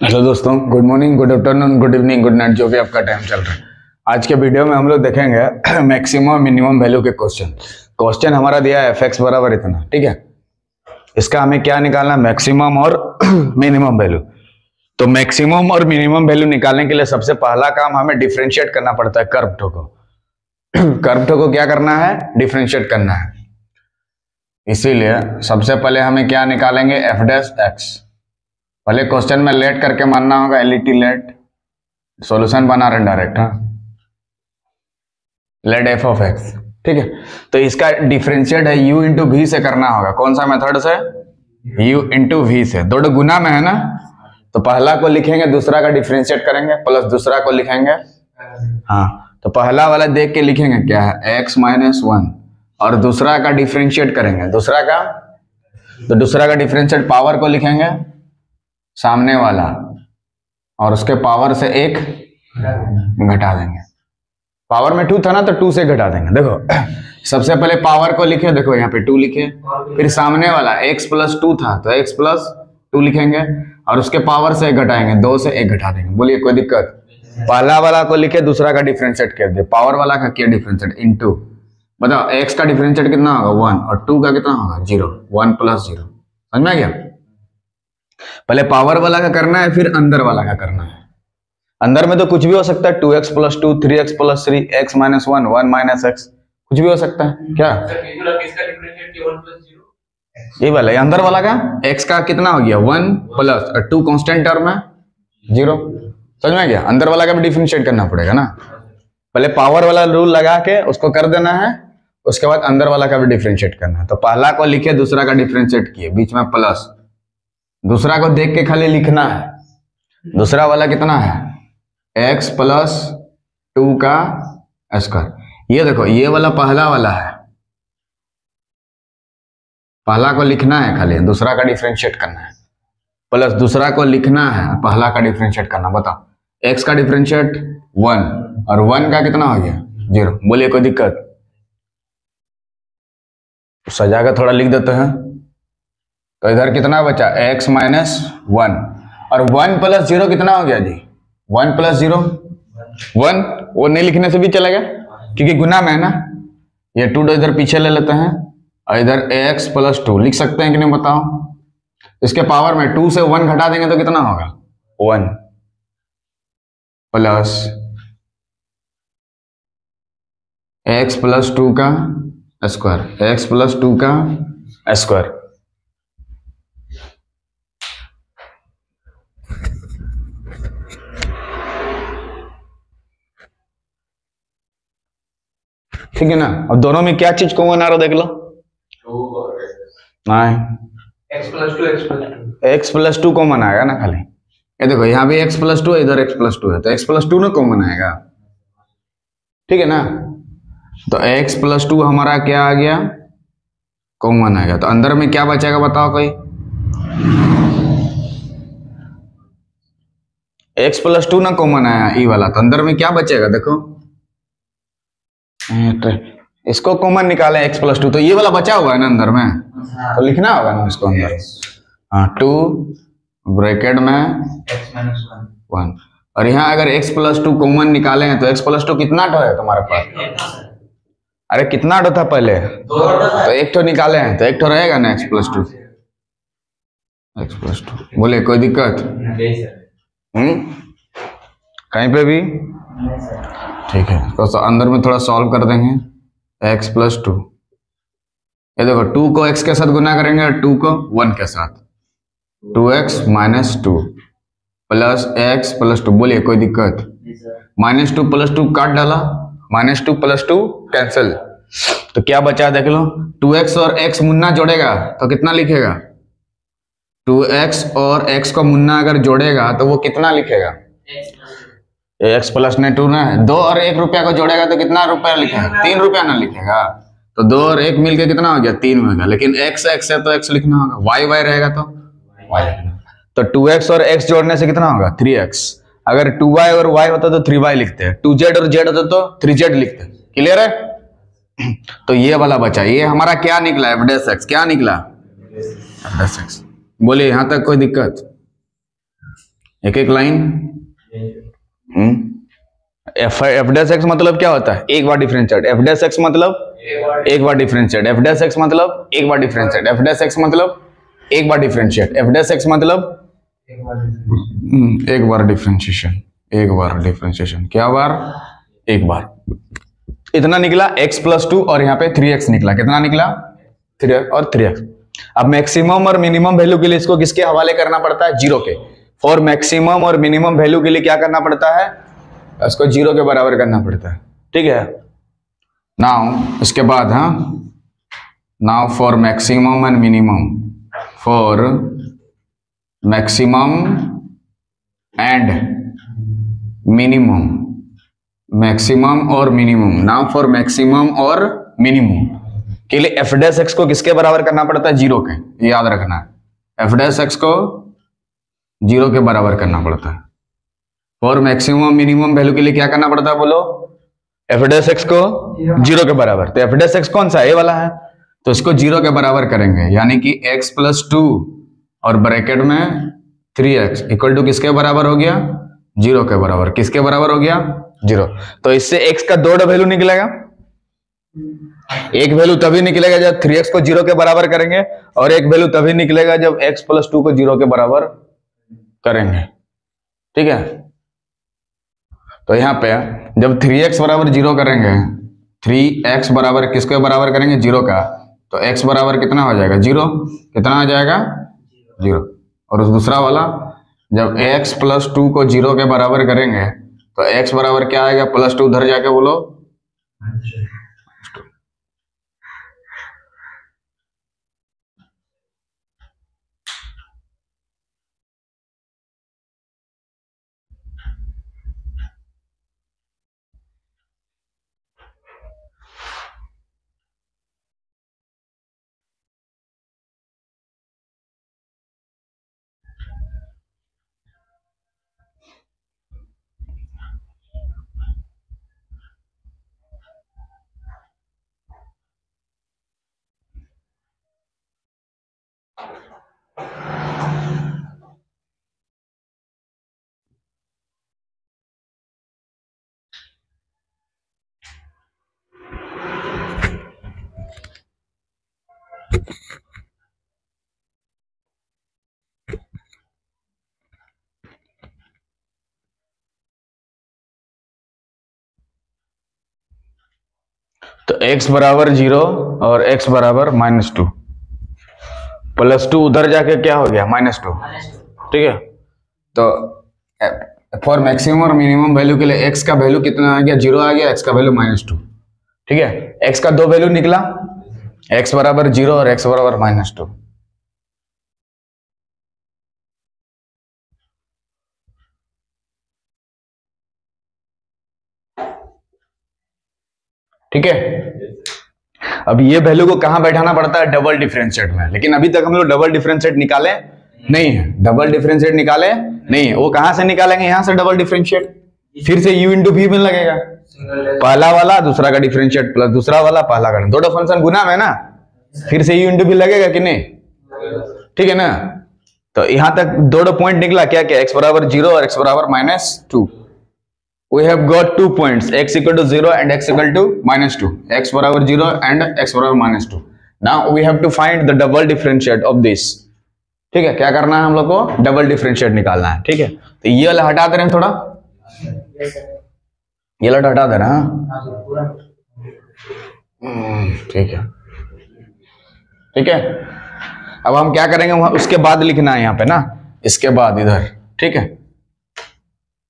Hello दोस्तों, good morning, good afternoon, good evening, good night, जो भी आपका टाइम चल रहा है। आज के वीडियो में हम लोग देखेंगे मैक्सिमम मिनिमम वैल्यू के क्वेश्चन हमारा दिया है एफ एक्स बराबर इतना, ठीक है। इसका हमें क्या निकालना है, मैक्सिमम और मिनिमम वैल्यू। तो मैक्सिमम और मिनिमम वैल्यू निकालने के लिए सबसे पहला काम हमें डिफरेंशिएट करना पड़ता है कर्व टो को। कर्व टो को क्या करना है, डिफरेंशिएट करना है। इसीलिए सबसे पहले हमें क्या निकालेंगे, एफ डैश एक्स। पहले क्वेश्चन में लेट करके मानना होगा, एलईटी लेट, सॉल्यूशन बना रहे डायरेक्ट, हाँ, लेट एफ ऑफ एक्स, ठीक है। तो इसका डिफरेंशिएट है u इंटू वी से करना होगा। कौन सा मेथड से, u इंटू वी से। दो गुना में है ना, तो पहला को लिखेंगे, दूसरा का डिफरेंशिएट करेंगे, प्लस दूसरा को लिखेंगे, हाँ। तो पहला वाला देख के लिखेंगे क्या है, x माइनस 1, और दूसरा का डिफरेंशिएट करेंगे, दूसरा का डिफरेंशिएट पावर को लिखेंगे सामने वाला, और उसके पावर से 1 घटा देंगे। पावर में 2 था ना, तो 2 से घटा देंगे। देखो सबसे पहले पावर को लिखे, देखो यहाँ पे 2 लिखे, फिर सामने वाला x प्लस 2 था तो x प्लस 2 लिखेंगे, और उसके पावर से 1 घटाएंगे, 2 से 1 घटा देंगे। बोलिए कोई दिक्कत। पहला वाला को लिखे, दूसरा का डिफरेंशिएट कर दिया, पावर वाला का किया डिफरेंशिएट, इनटू, बताओ x का डिफरेंशिएट कितना होगा 1, और 2 का कितना होगा 0, 1 प्लस 0। समझ में आ गया। पहले पावर वाला का करना है, फिर अंदर वाला का करना है। अंदर में तो कुछ भी हो सकता है, 2x plus 2, 3x plus 3, x minus 1, 1 minus x, कुछ भी हो सकता है। क्या ये वाला, ये अंदर वाला का x का कितना हो गया 1 प्लस, और 2 कांस्टेंट टर्म है 0। समझ में आ गया। अंदर वाला का भी डिफरेंशिएट करना पड़ेगा ना। पहले पावर वाला रूल लगा के उसको कर देना है, उसके बाद अंदर वाला का भी डिफरेंशिएट करना है। तो पहला को लिखे, दूसरा का डिफरेंशिएट किए, बीच में प्लस, दूसरा को देख के खाली लिखना है। दूसरा वाला कितना है, x प्लस 2 का स्क्वायर। ये देखो, ये वाला पहला वाला है, पहला को लिखना है खाली, दूसरा का डिफरेंशिएट करना है, प्लस दूसरा को लिखना है, पहला का डिफरेंशिएट करना। बताओ x का डिफरेंशिएट 1, और 1 का कितना हो गया 0। बोलिए कोई दिक्कत। सजा कर थोड़ा लिख देते हैं। तो इधर कितना बचा, x माइनस 1, और 1 प्लस 0 कितना हो गया जी, 1 प्लस 0 1। वो नहीं लिखने से भी चलेगा क्योंकि गुना में है ना। ये 2 इधर पीछे ले लेते हैं, और इधर x प्लस 2 लिख सकते हैं कि नहीं बताओ। इसके पावर में 2 से 1 घटा देंगे तो कितना होगा 1, प्लस x प्लस 2 का स्क्वायर, x प्लस 2 का स्क्वायर। ठीक है ना। अब दोनों में क्या चीज कॉमन आ रहा देख लो, नहीं, x प्लस 2 कॉमन आएगा ना खाली। ये देखो यहाँ भी x प्लस 2 है, इधर x प्लस 2 है, तो x प्लस 2 ना कॉमन आएगा, ठीक है ना। तो x प्लस 2 हमारा क्या आ गया, कॉमन आएगा। तो अंदर में क्या बचेगा बताओ कोई, x प्लस 2 ना कॉमन आया ई वाला, तो अंदर में क्या बचेगा देखो, इसको कॉमन निकाले x प्लस 2, तो ये वाला बचा हुआ है ना अंदर में, तो लिखना होगा ना इसको अंदर, हाँ, 2 ब्रैकेट में x माइनस 1। और यहाँ अगर x प्लस 2 कॉमन निकाले हैं तो x प्लस 2 कितना टो है तुम्हारे पास, अरे कितना टो था पहले, तो एक टो निकाले हैं, तो एक टो रहेगा ना x प्लस 2, x प्लस 2। बोले कोई दिक्कत, कहीं पे भी, ठीक है। तो अंदर में थोड़ा सॉल्व कर देंगे, x प्लस 2, ये देखो 2 को x के साथ गुना करेंगे और 2 को 1 के साथ, 2x minus 2 plus x plus 2। बोलिए कोई दिक्कत। -2 प्लस 2 काट डाला, -2 प्लस 2 कैंसिल, तो क्या बचा देख लो, 2x और x मुन्ना जोड़ेगा तो कितना लिखेगा, 2x और x को मुन्ना अगर जोड़ेगा तो वो कितना लिखेगा? x प्लस ने 2 ना, 2 और 1 रुपया को जोड़ेगा तो कितना रुपया लिखेगा? 3 रुपया ना लिखेगा। तो 2 और 1 मिलके कितना हो गया? 3 हो गया। लेकिन x है तो x लिखना होगा, y रहेगा तो y लिखना। तो 2x और x जोड़ने से कितना होगा? 3x। अगर 2y और y होता तो 3y लिखते हैं, 2z और z होता तो 3z लिखते हैं। क्लियर है? तो ये वाला बचा। ये हमारा क्या निकला? f dash x। क्या निकला? f dash x। बोलिए यहां तक कोई दिक्कत? एक एक लाइन। f डैश x मतलब क्या होता है? एक बार डिफरेंशिएट। f डैश x मतलब एक बार डिफरेंशिएट। f डैश x मतलब एक बार डिफरेंशिएट। f डैश x मतलब एक बार डिफरेंशिएट। f डैश x मतलब एक बार डिफरेंशिएशन। एक बार डिफरेंशिएशन। क्या बार? एक बार। इतना निकला x प्लस 2 और यहाँ पे 3x निकला। कितना निकला? 3x और 3x। अब मैक्सिमम और मिनिमम वैल्यू के लिए इसको किसके हवाले करना पड़ता है? 0 के। फॉर मैक्सिमम और मिनिमम वैल्यू के लिए क्या करना पड़ता है? इसको 0 के बराबर करना पड़ता है। ठीक है। नाउ इसके बाद now for maximum and minimum, for maximum and minimum, maximum और मिनिमम। नाउ फॉर मैक्सिमम और मिनिमम के लिए f डैश x को किसके बराबर करना पड़ता है? 0 के। याद रखना है, f डैश x को 0 के बराबर करना पड़ता है। फॉर मैक्सिमम मिनिमम वैल्यू के लिए क्या करना पड़ता है? बोलो। f डैश x को 0 के बराबर। तो f डैश x कौन सा? ए वाला है, तो इसको 0 के बराबर करेंगे, यानी कि x प्लस 2 और ब्रैकेट में 3x इक्वल टू किसके बराबर हो गया? 0 के बराबर। किसके बराबर हो गया? 0। तो इससे x का 2 वैल्यू निकलेगा। एक वैल्यू तभी निकलेगा जब 3x को 0 के बराबर करेंगे, और एक वैल्यू तभी निकलेगा जब x प्लस 2 को 0 के बराबर करेंगे। ठीक है। तो यहाँ पे जब 3x बराबर 0 करेंगे, 3x बराबर किसके बराबर करेंगे? 0 का। तो x बराबर कितना हो जाएगा? 0। कितना हो जाएगा? 0। और उस दूसरा वाला जब x प्लस 2 को 0 के बराबर करेंगे तो x बराबर क्या आएगा? प्लस 2 उधर जाके बोलो। तो x बराबर 0 और x बराबर -2, प्लस 2 उधर जाके क्या हो गया? -2। ठीक है। तो फॉर मैक्सिमम और मिनिमम वैल्यू के लिए x का वैल्यू कितना आ गया? 0 आ गया। x का वैल्यू -2। ठीक है। x का 2 वैल्यू निकला, x बराबर 0 और x बराबर -2। ठीक है। अब ये वैल्यू को कहां बैठाना पड़ता है? डबल डिफरेंशिएट में। लेकिन अभी तक हम लोग डबल डिफरेंशिएट निकाले नहीं है। डबल डिफरेंशिएट निकाले नहीं है। वो कहां से निकालेंगे? यहां से डबल डिफरेंशिएट। फिर से u इंटू v में लगेगा। पहला वाला दूसरा का डिफरेंशिएट प्लस दूसरा वाला पहला का। दोनों फंक्शन गुना में ना, फिर से u इंटू v लगेगा कि नहीं? ठीक है ना। तो यहां तक दोनों पॉइंट निकला क्या क्या? x बराबर 0 और x बराबर -2। We have got 2 points, x equal to 0 and x equal to -2. x बराबर 0 and x बराबर -2. Now we have to find the double differentiate of this. ठीक है। क्या करना है हम लोग को? डबल डिफरेंशिएट निकालना है। ठीक है। तो ये वाला हटा दे रहे हैं थोड़ा, ये वाला हटा दे रहे हैं। ठीक है। ठीक है। अब हम क्या करेंगे? उसके बाद लिखना है यहाँ पे ना, इसके बाद इधर। ठीक है।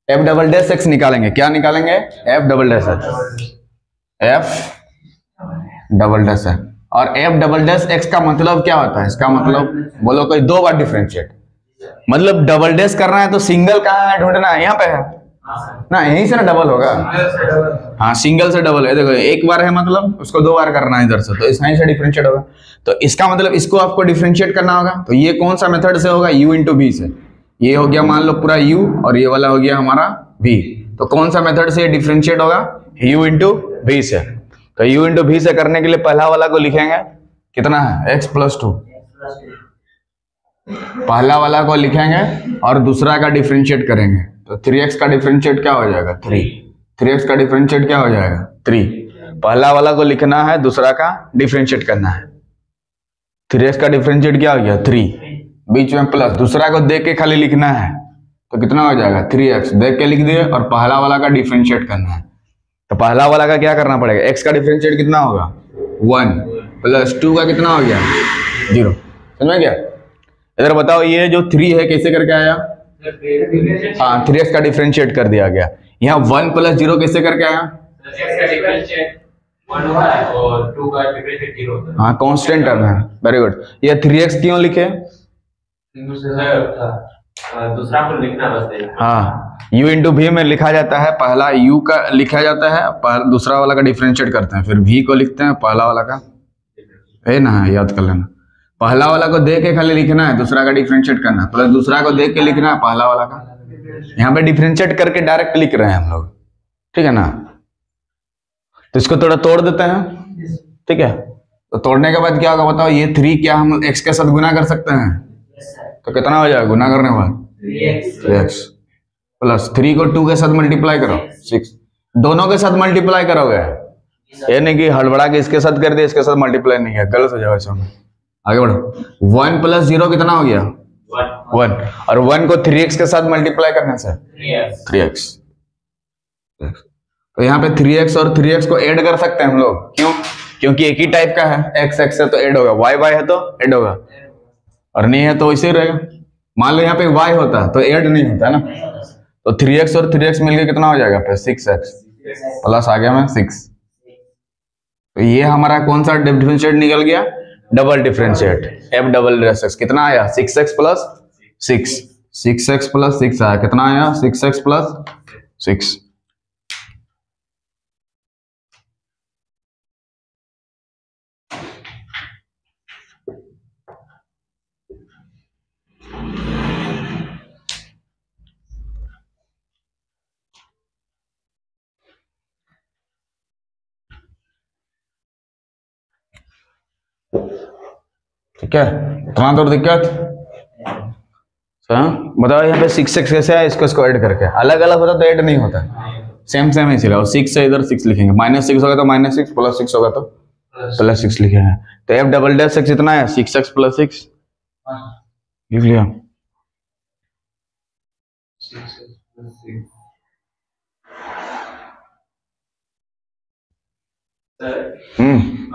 f डबल डैश x निकालेंगे। क्या निकालेंगे? f double dash x। f double dash x। और एफ डबल डैश एक्स का मतलब क्या होता है? इसका मतलब बोलो कोई 2 बार डिफरेंशिएट, मतलब डबल डैश करना है तो सिंगल कहाँ है ढूंढना है? यहाँ पे है ना, यहीं से ना डबल होगा। हाँ सिंगल से डबल है, देखो एक बार है मतलब उसको 2 बार करना है इधर से, तो यहीं से डिफरेंशिएट होगा। तो इसका मतलब इसको आपको डिफरेंशिएट करना होगा, तो ये कौन सा मेथड से होगा? u इंटू v से। ये हो गया मान लो पूरा u और ये वाला हो गया हमारा v, तो कौन सा मेथड से डिफरेंशिएट होगा? u इंटू v से। तो u इंटू v से करने के लिए पहला वाला को लिखेंगे, कितना है? x plus 2। पहला वाला को लिखेंगे और दूसरा का डिफरेंशिएट करेंगे, तो 3x का डिफरेंशिएट क्या हो जाएगा? 3। 3x का डिफरेंशिएट क्या हो जाएगा? 3। पहला वाला को लिखना है, दूसरा का डिफरेंशिएट करना है। 3x का डिफरेंशिएट क्या हो गया? 3, बीच में प्लस, दूसरा को देख के खाली लिखना है, तो कितना हो जाएगा? 3x देख के लिख दिए, और पहला वाला का डिफरेंशिएट करना है। तो पहला वाला का क्या करना पड़ेगा? x का डिफरेंशिएट कितना होगा? 1 प्लस 2 का कितना हो गया? 0। समझ में गया? इधर बताओ ये जो 3 है कैसे करके आया? हाँ 3x का डिफरेंशिएट कर दिया गया। यहाँ 1 प्लस 0 कैसे करके आया? हाँ कांस्टेंट टर्म है, वेरी गुड। ये 3x क्यों लिखे? दूसरा को लिखना बस। हाँ u इंटू v में लिखा जाता है, पहला u का लिखा जाता है, दूसरा वाला का डिफरेंशिएट करते हैं, फिर v को लिखते हैं, पहला वाला का है ना, याद कर लेना। पहला वाला को देख के खाली लिखना है, दूसरा का डिफरेंशिएट करना है, प्लस दूसरा को देख के लिखना है, पहला वाला का। यहाँ पे डिफरेंशिएट करके डायरेक्ट लिख रहे हैं हम लोग, ठीक है ना। तो इसको थोड़ा तोड़ देते हैं, ठीक है। तो तोड़ने के बाद क्या होगा बताओ? ये 3 क्या हम x के साथ गुना कर सकते हैं? तो कितना हो जाएगा गुना करने के बाद? 3x प्लस 3 को 2 के साथ मल्टीप्लाई करो, 6। दोनों के साथ मल्टीप्लाई करोगे, ये नहीं कि हड़बड़ा के इसके साथ कर दिया इसके साथ मल्टीप्लाई नहीं किया, गलत हो जाएगा इसमें। आगे बढ़ो। 1 प्लस 0 कितना हो गया? 1, और 1 को 3x के साथ मल्टीप्लाई करने से 3x। तो यहाँ पे 3x और 3x को ऐड कर सकते हैं हम लोग, क्यों? क्योंकि एक ही टाइप का है, x x है तो ऐड होगा, y y है तो ऐड होगा, और नहीं है तो वैसे ही रहेगा। मान लो यहाँ पे y होता तो ऐड नहीं होता ना। तो 3x और 3x मिलके कितना हो जाएगा? फिर 6x प्लस आ गया में 6। तो ये हमारा कौन सा डिफरेंशिएट निकल गया? Double differentiate, f double dash x। कितना आया? 6x plus 6। 6x प्लस 6 आया, कितना आया? 6x plus 6। ठीक है, इतना दूर दिक्कत? बताओ यहाँ पे 6x कैसे है? इसको ऐड करके, अलग अलग होता तो ऐड नहीं होता, सेम सेम ही चला। 6 से इधर 6 लिखेंगे, -6 होगा तो -6, प्लस 6 होगा तो प्लस 6 लिखेंगे। तो f डबल डैश x इतना है 6x प्लस 6, लिख लिया।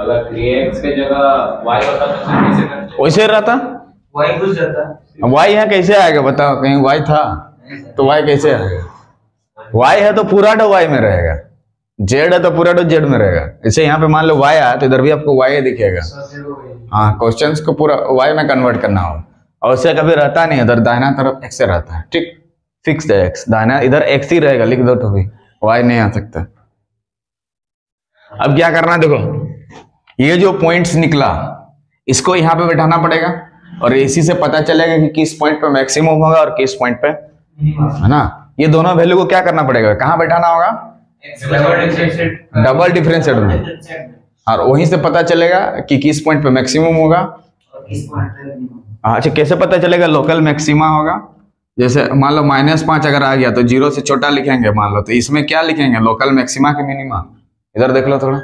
अगर 3x के जगह y होता तो कैसे करते? वैसे रहता, y घुस जाता। y यहाँ कैसे आएगा बताओ? कहीं y था तो y कैसे आएगा? y है तो पूरा तो y में रहेगा, z है तो पूरा तो z में रहेगा। इसे यहाँ पे मान लो y आया तो इधर भी आपको y दिखेगा। हाँ क्वेश्चंस को पूरा y में कन्वर्ट करना होगा, और उससे कभी रहता नहीं, इधर दाहिना तरफ x से रहता है, ठीक, फिक्स है x, दाहिना इधर x ही रहेगा, लिख दो तो भी y नहीं आ सकता। अब क्या करना, देखो ये जो पॉइंट्स निकला इसको यहाँ पे बैठाना पड़ेगा, और इसी से पता चलेगा कि किस पॉइंट पे मैक्सिमम होगा और किस पॉइंट पे, है ना। ये दोनों वैल्यू को क्या करना पड़ेगा? कहाँ बैठाना होगा? डबल डिफरेंशिएट में, और वहीं से पता चलेगा कि किस पॉइंट पे मैक्सिमम होगा। अच्छा कैसे पता चलेगा? लोकल मैक्सिमा होगा। जैसे मान लो -5 अगर आ गया तो 0 से छोटा लिखेंगे मान लो, तो इसमें क्या लिखेंगे? लोकल मैक्सिमा के मिनिमा। इधर देख लो थोड़ा,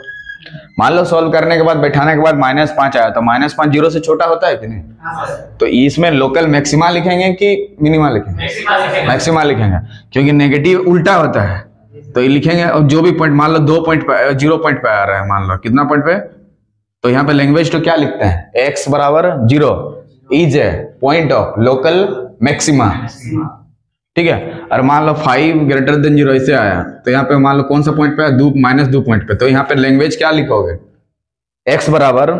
मान लो सॉल्व करने के बाद बैठाने के बाद -5 आया, तो -5 0 से छोटा होता है कि नहीं? तो इसमें लोकल मैक्सिमा लिखेंगे कि मिनिमा लिखेंगे? मैक्सिमा लिखेंगे, क्योंकि नेगेटिव उल्टा होता है। तो ये लिखेंगे, और जो भी पॉइंट मान लो 2 पॉइंट पे 0 पॉइंट पे आ रहा है, मान लो कितना पॉइंट पे, तो यहाँ पे लैंग्वेज तो क्या लिखते हैं? x बराबर 0 is a point of local maxima, ठीक है। और मान लो 5 ग्रेटर देन 0 ऐसे आया, तो यहाँ पे मान लो कौन सा पॉइंट पे है? -2 पॉइंट पे, तो यहाँ पे लैंग्वेज क्या लिखोगे? x बराबर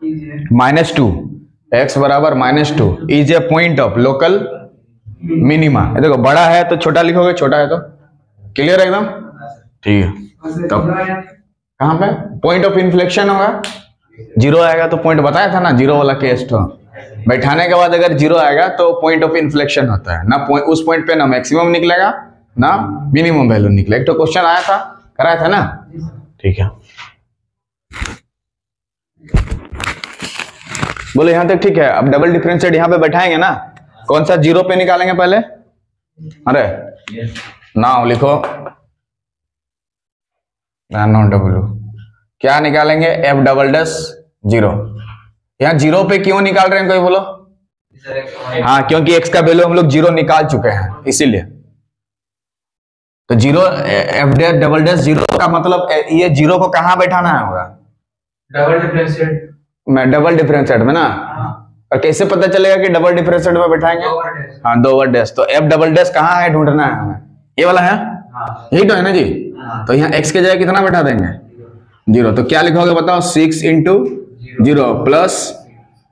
-2, x बराबर -2 is a point of local minima. देखो बड़ा है तो छोटा लिखोगे, छोटा है तो क्लियर है एकदम, ठीक है। तो कहाँ पे पॉइंट ऑफ इन्फ्लेक्शन होगा, जीरो आएगा तो पॉइंट बताया था ना, जीरो वाला केस। तो बैठाने के बाद अगर जीरो आएगा तो पॉइंट ऑफ इन्फ्लेक्शन होता है ना, उस पॉइंट पे ना मैक्सिमम निकलेगा ना मिनिमम वैल्यू निकलेगा। एक तो क्वेश्चन आया था, कराया था ना, ठीक है। बोलो यहां तक ठीक है। अब डबल डिफरेंशिएट यहां पे बैठाएंगे ना, कौन सा जीरो पे निकालेंगे पहले, अरे नाउ लिखो नॉट डब्ल्यू, क्या निकालेंगे, एफ डबल डैश जीरो। यहाँ जीरो पे क्यों निकाल रहे हैं कोई बोलो, हाँ क्योंकि एक्स का वैल्यू हम लोग जीरो निकाल चुके हैं इसीलिए। तो zero F double dash zero का मतलब ये जीरो को कहाँ बैठाना होगा, डबल डिफरेंशिएट में, डबल डिफरेंशिएट में ना। और कैसे पता चलेगा कि डबल डिफरेंशिएट में बैठाएंगे, हाँ दो ओवर डैश। तो एफ डबल डैश कहाँ है ढूंढना है हमें, ये वाला है, यही तो है ना जी। तो यहाँ एक्स के जगह कितना बैठा देंगे, जीरो। तो क्या लिखोगे बताओ, 6 इंटू जीरो प्लस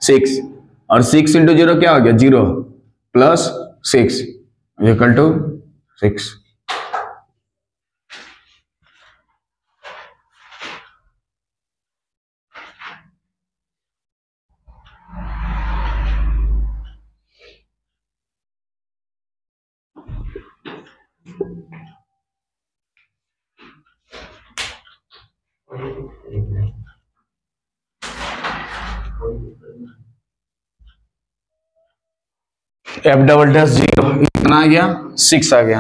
6, और 6 इंटू जीरो क्या हो गया, 0 plus 6 equal to 6। F double dash zero कितना आ गया, 6 आ गया।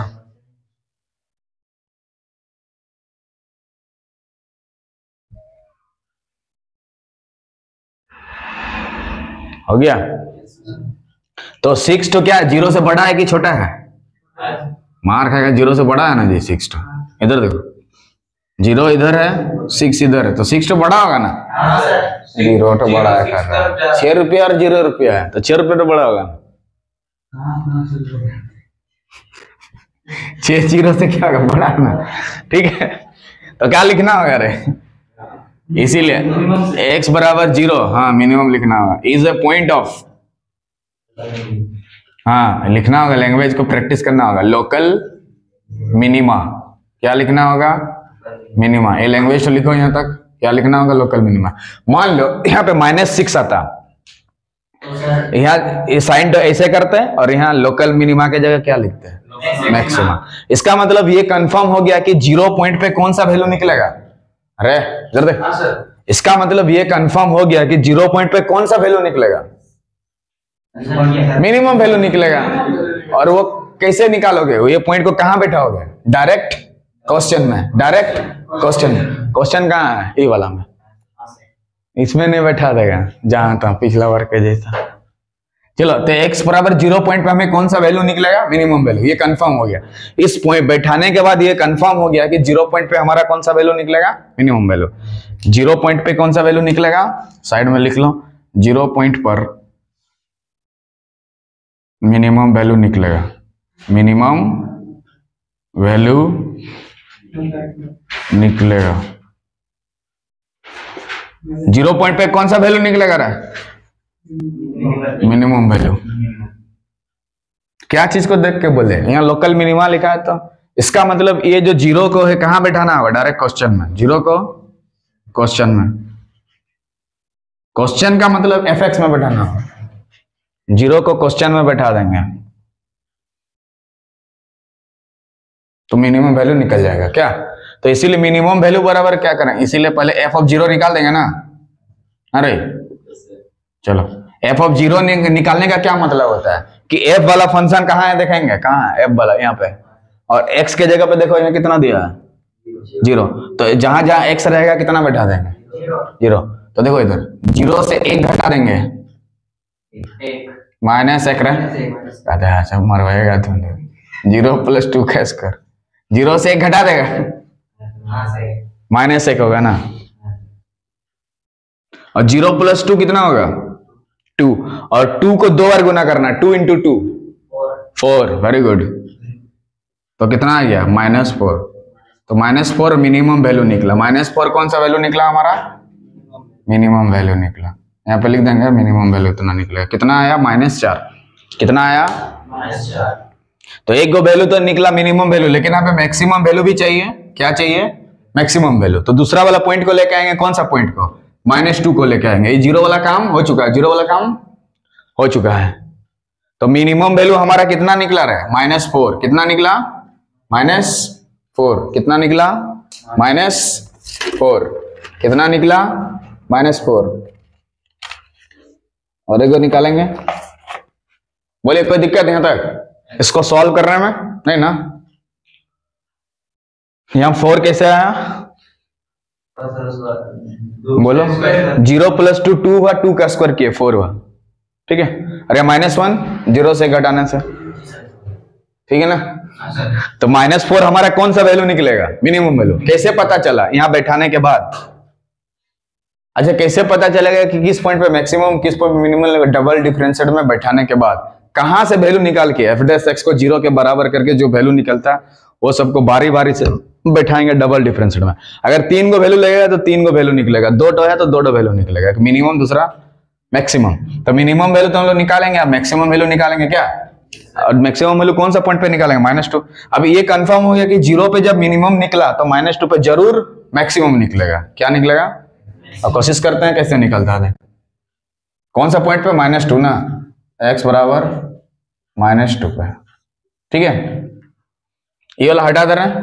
हो गया। तो 6 तो क्या है, जीरो से बड़ा है कि छोटा है, मार खाएगा, जीरो से बड़ा है ना जी 6 तो। इधर देखो, जीरो इधर है, 6 इधर है, तो 6 तो बड़ा होगा ना, जीरो तो बड़ा है, 6 रुपया और 0 रुपया है, तो 6 रुपया तो बड़ा होगा ना। 6 जीरो से क्या होगा, बड़ा है ना, ठीक है। तो क्या लिखना होगा रे, इसीलिए x बराबर 0, हाँ मिनिमम लिखना होगा, इज ए पॉइंट ऑफ, हाँ लिखना होगा, लैंग्वेज को प्रैक्टिस करना होगा, लोकल मिनिमा। क्या लिखना होगा, मिनिमा। ये लैंग्वेज तो लिखो यहाँ तक, क्या लिखना होगा, लोकल मिनिमा। मान लो यहाँ पे -6 आता, यहाँ साइन तो ऐसे करते हैं और यहाँ लोकल मिनिमा के जगह क्या लिखते हैं, मैक्सिमा। इसका मतलब ये कंफर्म हो गया कि 0 पॉइंट पे कौन सा वैल्यू निकलेगा, अरे जरा देख, इसका मतलब ये कंफर्म हो गया कि 0 पॉइंट पे कौन सा वैल्यू निकलेगा, मिनिमम वैल्यू निकलेगा। और वो कैसे निकालोगे, ये पॉइंट को कहां बैठाओगे, डायरेक्ट क्वेश्चन में, डायरेक्ट क्वेश्चन। क्वेश्चन कहाँ है, ये वाला में, इसमें नहीं बैठा देगा जहां था पिछला बार के जैसा। चलो तो x बराबर 0 पॉइंट पे हमें कौन सा वैल्यू निकलेगा, मिनिमम वैल्यू, ये कंफर्म हो गया। इस पॉइंट बैठाने के बाद ये कंफर्म हो गया कि 0 पॉइंट पे हमारा कौन सा वैल्यू निकलेगा, मिनिमम वैल्यू। 0 पॉइंट पे कौन सा वैल्यू निकलेगा, साइड में लिख लो, 0 पॉइंट पर मिनिमम वैल्यू निकलेगा, मिनिमम वैल्यू निकलेगा। 0 पॉइंट पे कौन सा वैल्यू निकलेगा रहा, मिनिमम वैल्यू। क्या चीज को देख के बोले, यहाँ लोकल मिनिमा लिखा है, तो इसका मतलब ये जो 0 को है कहां बैठाना होगा, डायरेक्ट क्वेश्चन में। 0 को क्वेश्चन में, क्वेश्चन का मतलब fx में बैठाना होगा, 0 को क्वेश्चन में बैठा देंगे तो मिनिमम वैल्यू निकल जाएगा क्या। तो इसीलिए मिनिमम वैल्यू बराबर क्या करें, इसीलिए पहले f ऑफ 0 निकाल देंगे ना। अरे चलो, f ऑफ 0 निकालने का क्या मतलब होता है कि f वाला फंक्शन कहाँ है, देखेंगे कहाँ है f वाला, यहाँ पे। और x के जगह पे देखो यहाँ कितना दिया है, 0। तो जहां जहां x रहेगा कितना बैठा देंगे, 0। तो देखो इधर 0 से 1 घटा देंगे, -1 रहे, अच्छा मरवाएगा तुम, 0 + 2 का स्क्वायर, 0 से 1 घटा देगा, -1 होगा ना। और 0 + 2 कितना होगा, 2। और 2 को 2 बार गुना करना, 2 × 2 4, वेरी गुड। तो कितना आ गया, -4। तो -4 मिनिमम वैल्यू निकला। -4 कौन सा वैल्यू निकला हमारा, मिनिमम वैल्यू निकला। यहाँ पे लिख देंगे मिनिमम वैल्यू इतना निकलेगा। कितना आया? -4। कितना आया? -4। तो एक गो वैल्यू तो निकला मिनिमम वैल्यू, लेकिन यहाँ पे मैक्सिमम वैल्यू भी चाहिए। क्या चाहिए? Maximum value. तो दूसरा वाला पॉइंट को लेके आएंगे। कौन सा पॉइंट को? -2 को लेके आएंगे। ये जीरो वाला काम हो चुका है, जीरो वाला काम हो चुका है। तो मिनिमम वैल्यू हमारा कितना निकला रहा है? -4। कितना निकला? -4। कितना निकला? -4। कितना निकला? -4। और एक निकालेंगे। बोलिए कोई दिक्कत यहाँ तक इसको सॉल्व करने में? नहीं ना? यहाँ 4 कैसे आया? बोलो। 0 + 2 2 हुआ, 2 का स्क्वायर किए 4 हुआ। ठीक है। अरे -1 0 से घटाने से, ठीक है ना? तो -4 हमारा कौन सा वैल्यू निकलेगा? Minimum value. कैसे पता चला? यहाँ बैठाने के बाद। अच्छा, कैसे पता चलेगा कि किस पॉइंट पे मैक्सिमम किस पॉइंट पे मिनिमम? डबल डिफरेंशिएटर में बैठाने के बाद कहां से वैल्यू निकाल के f' को 0 के बराबर करके जो वैल्यू निकलता है वो सबको बारी बारी से बैठाएंगे डबल डिफरेंशिएटर में। अगर 3 को वैल्यू लगेगा तो 3 को वैल्यू निकलेगा, 2 है तो 2 वैल्यू निकलेगा, मिनिमम दूसरा मैक्सिमम। तो मिनिमम वैल्यू तो हम लोग निकालेंगे, मैक्सिमम वैल्यू निकालेंगे क्या? और मैक्सिमम वैल्यू कौन सा पॉइंट पे निकालेंगे? -2। अब ये कंफर्म हो गया कि 0 पे जब मिनिमम निकला तो -2 पे जरूर मैक्सिमम निकलेगा। क्या निकलेगा? और कोशिश करते हैं कैसे निकलता है। कौन सा पॉइंट पे? -2 ना, x बराबर -2 पे। ठीक है, ये वाला हटा दे रहे हैं,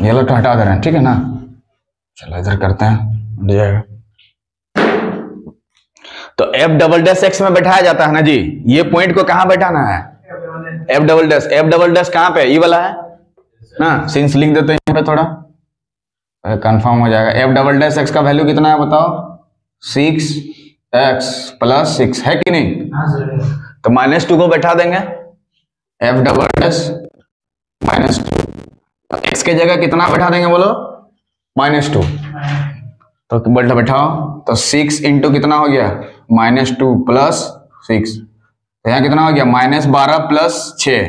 ये वाला हटा दे रहे हैं, ठीक है ना? चलो इधर करते हैं, हट जाएगा। तो f" में बैठाया जाता है ना जी। ये पॉइंट को कहां बैठाना है? f" कहां पे? ये वाला है ना, सिंस लिख देते हैं यहाँ पे, थोड़ा कंफर्म हो जाएगा। f" का वैल्यू कितना है बताओ? 6x + 6 है कि नहीं? तो -2 को बैठा देंगे, f" -2। तो x के जगह कितना बैठा देंगे बोलो? -2। तो बैठाओ, तो 6 × कितना हो गया? -2 + 6। तो यहाँ कितना हो गया? -12 + 6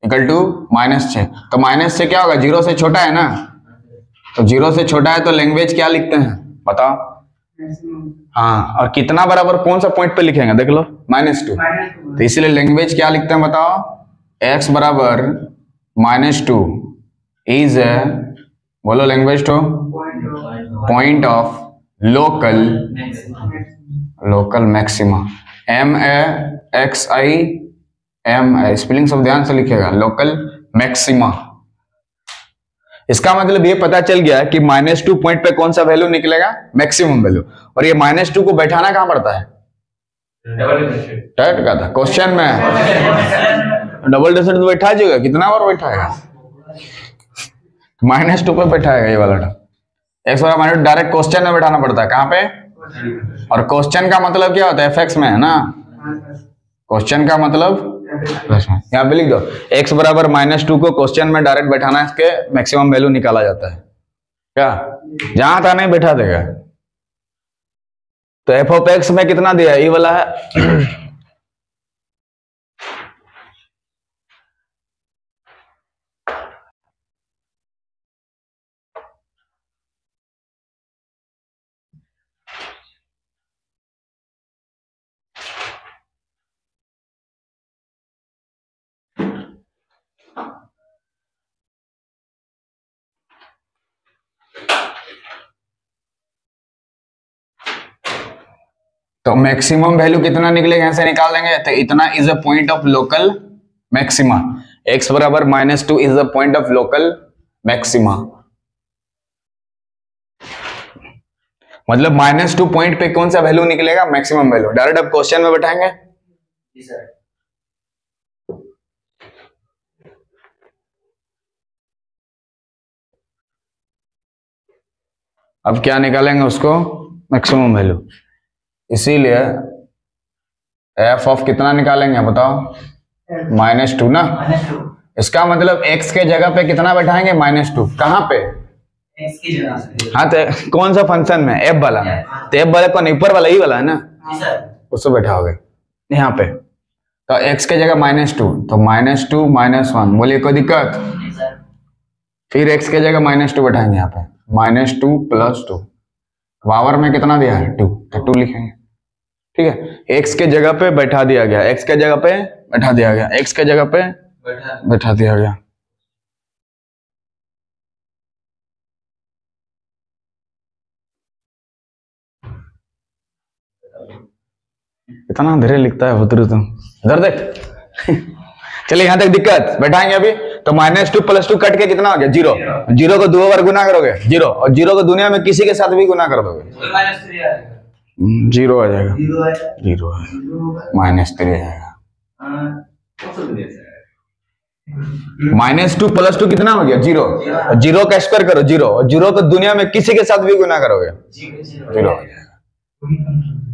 = -6। तो -6 क्या होगा? 0 से छोटा है ना? तो 0 से छोटा है तो लैंग्वेज क्या लिखते हैं बताओ? हाँ, और कितना बराबर कौन सा पॉइंट पे लिखेंगे? देख लो, -2। तो इसीलिए लैंग्वेज क्या लिखते हैं बताओ? x बराबर -2 इज बोलो लैंग्वेज तो point of local maxima. MAXIMA, spelling सब ध्यान से लिखेगा, लोकल मैक्सिमा। इसका मतलब ये पता चल गया कि -2 पॉइंट पे कौन सा वैल्यू निकलेगा? Maximum value. और ये -2 को बैठाना कहां पड़ता है? टैट का था क्वेश्चन में, डबल डिफरेंशिएटर तो बैठा जाएगा। कितना बार बैठाएगा? -2 पे बैठाएगा ये वाला। x बराबर डायरेक्ट क्वेश्चन में बैठाना पड़ता है। कहां पे? और क्वेश्चन का मतलब क्या होता है? fx में है ना। क्वेश्चन का मतलब यहाँ पे लिख दो, x बराबर -2 को क्वेश्चन में डायरेक्ट बैठाना है, इसके मैक्सिमम वैल्यू निकाला जाता है। क्या जहां था नहीं बैठा देगा। तो f(x) में कितना दिया है? ये वाला है तो मैक्सिमम वैल्यू कितना निकलेगा? ऐसे निकाल देंगे। तो इतना is a point of local maxima. x बराबर -2 is the point of local maxima. मतलब -2 पॉइंट पे कौन सा वैल्यू निकलेगा? Maximum value. डायरेक्ट अब क्वेश्चन में बैठाएंगे। अब क्या निकालेंगे उसको? Maximum value. इसीलिए f ऑफ कितना निकालेंगे बताओ? -2 ना। इसका मतलब x के जगह पे कितना बैठाएंगे? -2। कहां पे? x की जगह। हाँ, तो कौन सा फंक्शन में? f वाला में। तो f वाला कौन? ऊपर वाला ही वाला है ना, उसको बैठाओगे यहाँ पे। तो x के जगह -2, तो -2 -1। बोलिए कोई दिक्कत? फिर x के जगह -2 बैठाएंगे यहाँ पे, -2 + 2। पावर में कितना दिया है 2, तो 2 लिखेंगे। ठीक है, x के जगह पे बैठा दिया गया, x के जगह पे बैठा दिया गया, x के जगह पे बैठा दिया गया। इतना धीरे लिखता है होतरू तुम, इधर देख। चलिए यहां तक दिक्कत, बैठाएंगे अभी। तो -2 + 2 कट के कितना हो गया 0। 0 को 2 बार गुना करोगे 0, और 0 को दुनिया में किसी के साथ भी गुना कर दोगे 0 आ जाएगा, 0 है -3 आएगा। -2 + 2 कितना हो गया 0, 0 का स्क्वायर करो 0, और 0 को दुनिया में किसी के साथ भी गुना करोगे 0 हो जाएगा।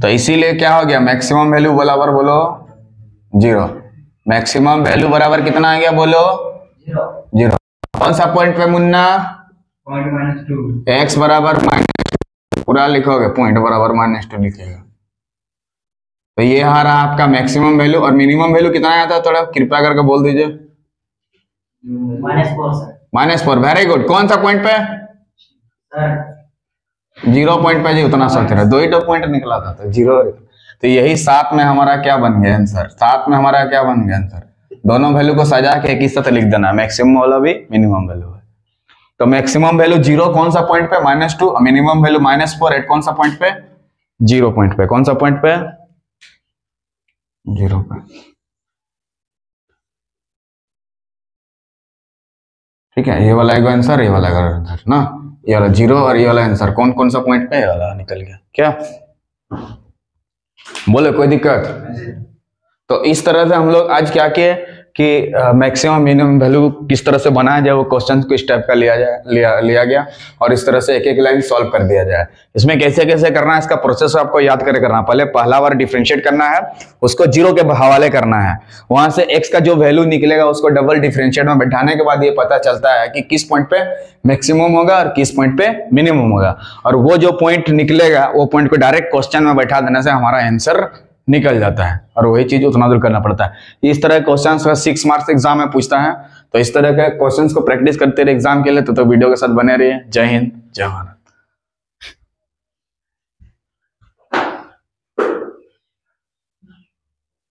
तो इसीलिए क्या हो गया, मैक्सिमम वैल्यू बराबर बोलो 0। मैक्सिमम वैल्यू बराबर कितना आ गया बोलो 0। कौन सा पॉइंट पे मुन्ना, x बराबर -2 पूरा लिखोगे, पॉइंट बराबर -2 लिखेगा। तो ये आ रहा आपका मैक्सिमम वैल्यू। और मिनिमम वैल्यू कितना आया था, थोड़ा कृपया करके बोल दीजिए। -4। Very good. कौन सा पॉइंट पे 0 पॉइंट पे जी, उतना सोच रहे, 2 पॉइंट निकला था तो 0। तो यही 7 में हमारा क्या बन गया आंसर, 7 में हमारा क्या बन गया आंसर। दोनों वैल्यू को सजा के एक ही साथ लिख देना, मैक्सिमम वाला भी मिनिमम वैल्यू है। तो मैक्सिमम वैल्यू 0 कौन सा पॉइंट पे -2, मिनिमम वैल्यू -4 एट कौन सा पॉइंट पे 0 पॉइंट पे। कौन सा पॉइंट पे 0 पे। ठीक है, ये वाला एक आंसर, ये वाला आंसर ना, ये वाला 0 और ये वाला आंसर कौन कौन सा पॉइंट पे, ये वाला निकल गया। क्या बोले, कोई दिक्कत। तो इस तरह से हम लोग आज क्या किए कि मैक्सिमम मिनिमम वैल्यू किस तरह से बनाया जाए, वो क्वेश्चन को इस टाइप का लिया गया और इस तरह से एक एक लाइन सॉल्व कर दिया जाए। इसमें कैसे कैसे करना है, इसका प्रोसेस आपको याद करके करना। पहले पहला बार डिफरेंशिएट करना है, उसको 0 के हवाले करना है। वहां से x का जो वैल्यू निकलेगा उसको डबल डिफरेंशिएट में बैठाने के बाद ये पता चलता है कि किस पॉइंट पे मैक्सिमम होगा और किस पॉइंट पे मिनिमम होगा। और वो जो पॉइंट निकलेगा वो पॉइंट को डायरेक्ट क्वेश्चन में बैठा देने से हमारा आंसर निकल जाता है, और वही चीज उतना दूर करना पड़ता है। इस तरह के क्वेश्चंस 6 मार्क्स एग्जाम में पूछता है। तो इस तरह के क्वेश्चंस को प्रैक्टिस करते रहे एग्जाम के लिए। तो वीडियो के साथ बने रहिए। जय हिंद, जय भारत।